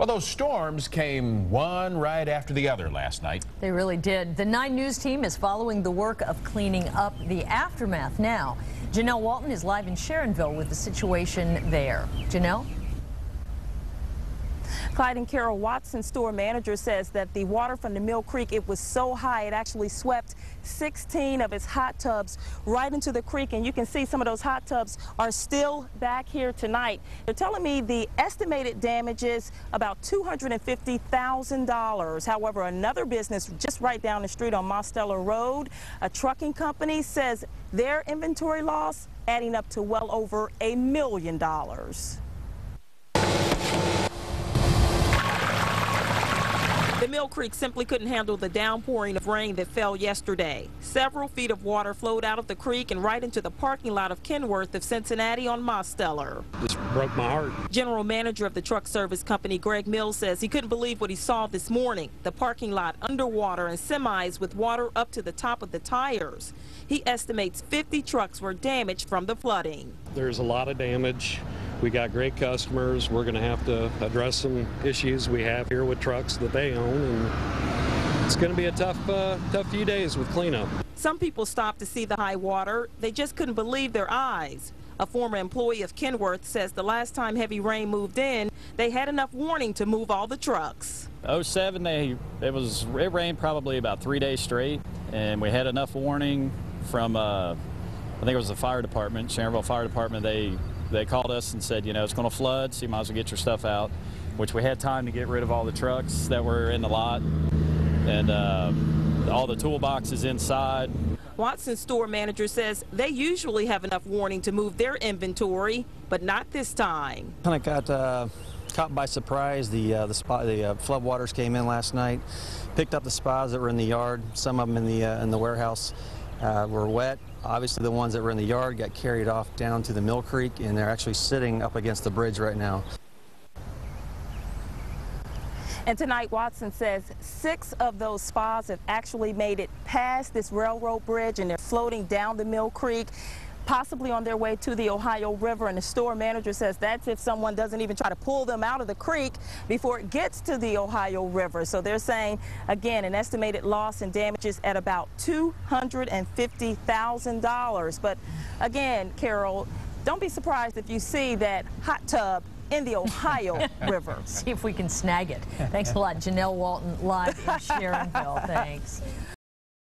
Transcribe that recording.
Well, those storms came one right after the other last night. They really did. The 9 News team is following the work of cleaning up the aftermath now. Jenell Walton is live in Sharonville with the situation there. Jenell? Clyde and Carol Watson, store manager, says that the water from the Mill Creek, it was so high it actually swept 16 of its hot tubs right into the creek, and you can see some of those hot tubs are still back here tonight. They're telling me the estimated damage is about $250,000. However, another business just right down the street on Mosteller Road, a trucking company, says their inventory loss adding up to well over $1 million. The Mill Creek simply couldn't handle the downpouring of rain that fell yesterday. Several feet of water flowed out of the creek and right into the parking lot of Kenworth of Cincinnati on Mosteller. This broke my heart. General manager of the truck service company, Greg Mills, says he couldn't believe what he saw this morning. The parking lot underwater and semis with water up to the top of the tires. He estimates 50 trucks were damaged from the flooding. There's a lot of damage. We got great customers. We're going to have to address some issues we have here with trucks that they own, and it's going to be a tough few days with cleanup. Some people stopped to see the high water. They just couldn't believe their eyes. A former employee of Kenworth says the last time heavy rain moved in, they had enough warning to move all the trucks. 07, it rained probably about 3 days straight, and we had enough warning from I think it was the fire department, Sharonville Fire Department. They called us and said, you know, it's going to flood, so you might as well get your stuff out, which we had time to get rid of all the trucks that were in the lot and all the toolboxes inside. Watson's store manager says they usually have enough warning to move their inventory, but not this time. Kind of got caught by surprise. The flood waters came in last night, picked up the spas that were in the yard. Some of them in the warehouse were wet. Obviously, the ones that were in the yard got carried off down to the Mill Creek, and they're actually sitting up against the bridge right now. And tonight, Watson says 6 of those spas have actually made it past this railroad bridge, and they're floating down the Mill Creek, possibly on their way to the Ohio River. And the store manager says that's if someone doesn't even try to pull them out of the creek before it gets to the Ohio River. So they're saying, again, an estimated loss and damages at about $250,000. But again, Carol, don't be surprised if you see that hot tub in the Ohio River. See if we can snag it. Thanks a lot, Jenell Walton, live in Sharonville. Thanks.